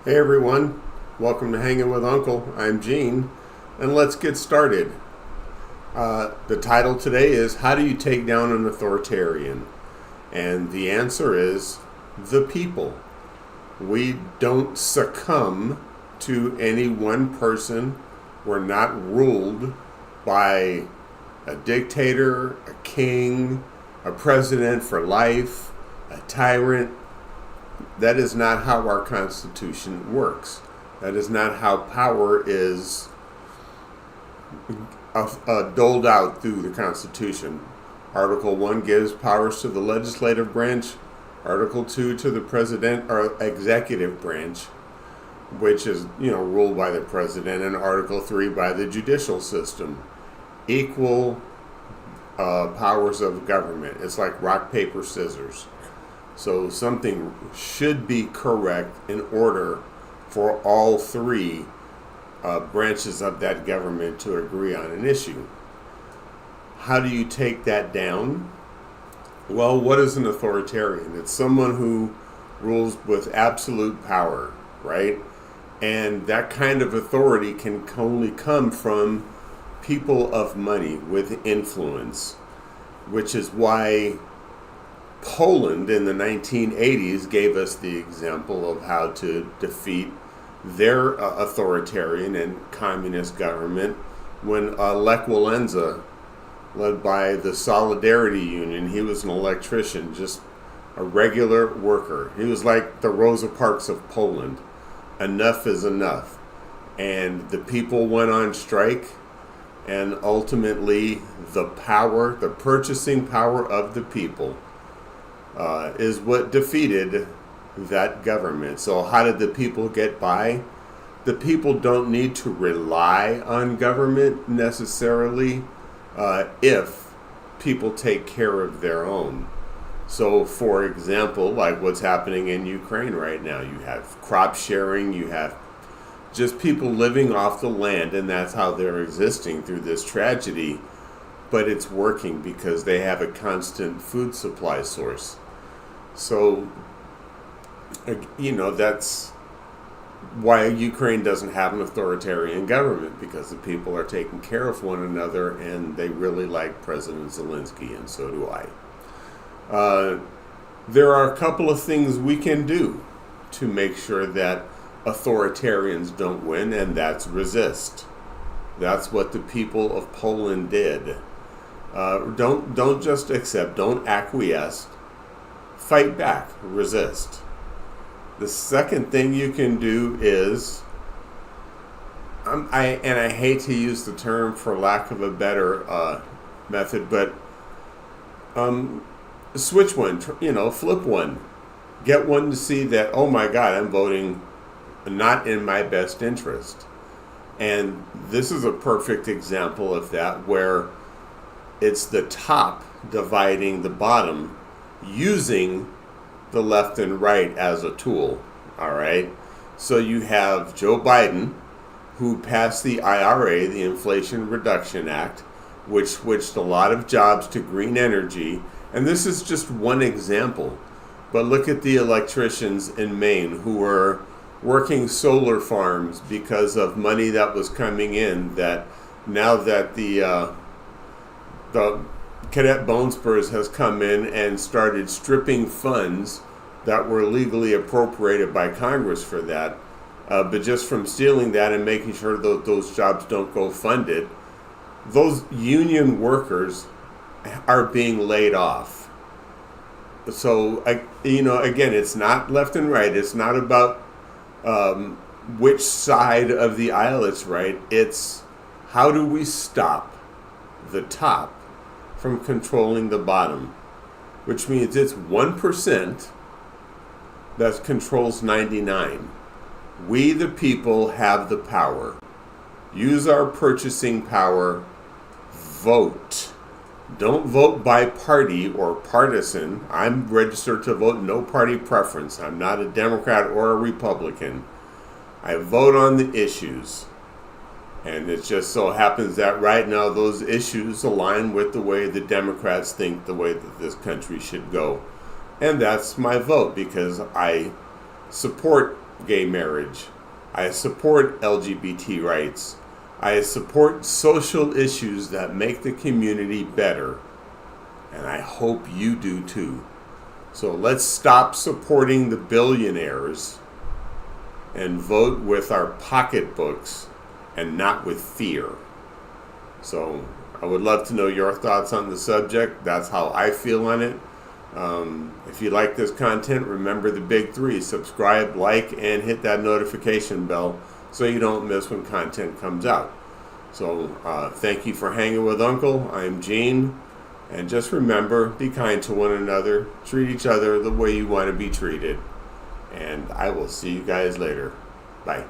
Hey everyone, welcome to Hanging with Uncle. I'm Gene, and let's get started. The title today is How Do You Take Down an Authoritarian? And the answer is the people. We don't succumb to any one person. We're not ruled by a dictator, a king, a president for life, a tyrant. That is not how our Constitution works. That is not how power is doled out through the Constitution. Article 1 gives powers to the legislative branch. Article 2 to the president or executive branch, which is, ruled by the president, and Article 3 by the judicial system. Equal powers of government. It's like rock, paper, scissors. So something should be correct in order for all three branches of that government to agree on an issue. How do you take that down? Well, what is an authoritarian? It's someone who rules with absolute power, right? And that kind of authority can only come from people of money with influence, which is why Poland in the 1980s gave us the example of how to defeat their authoritarian and communist government when Lech Walesa, led by the Solidarity Union, he was an electrician, just a regular worker. He was like the Rosa Parks of Poland. Enough is enough. And the people went on strike, and ultimately the purchasing power of the people is what defeated that government. So how did the people get by? The people don't need to rely on government necessarily if people take care of their own. So for example, like what's happening in Ukraine right now, you have crop sharing, you have just people living off the land, and that's how they're existing through this tragedy. But it's working because they have a constant food supply source. So, that's why Ukraine doesn't have an authoritarian government, because the people are taking care of one another, and they really like President Zelensky, and so do I. There are a couple of things we can do to make sure that authoritarians don't win, and that's resist. That's what the people of Poland did. Don't just accept, don't acquiesce. Fight back, resist. The second thing you can do is, I hate to use the term for lack of a better method, but switch one, flip one. Get one to see that, oh my God, I'm voting not in my best interest. And this is a perfect example of that, where it's the top dividing the bottom, using the left and right as a tool. All right. So you have Joe Biden, who passed the IRA, the Inflation Reduction Act, which switched a lot of jobs to green energy. And this is just one example. But look at the electricians in Maine who were working solar farms because of money that was coming in, that now that the Cadet Bonespurs has come in and started stripping funds that were legally appropriated by Congress for that. But just from stealing that and making sure that those jobs don't go funded, those union workers are being laid off. So, again, it's not left and right. It's not about which side of the aisle it's right. It's how do we stop the top from controlling the bottom, which means it's 1% that controls 99. We, the people, have the power. Use our purchasing power. Vote. Don't vote by party or partisan. I'm registered to vote no party preference. I'm not a Democrat or a Republican. I vote on the issues. And it just so happens that right now those issues align with the way the Democrats think the way that this country should go. And that's my vote, because I support gay marriage. I support LGBT rights. I support social issues that make the community better. And I hope you do too. So let's stop supporting the billionaires and vote with our pocketbooks and not with fear. So I would love to know your thoughts on the subject. That's how I feel on it. If you like this content, remember the big three: subscribe, like, and hit that notification bell so you don't miss when content comes out. So thank you for hanging with Uncle. I'm Gene. And just remember, be kind to one another. Treat each other the way you want to be treated. And I will see you guys later. Bye.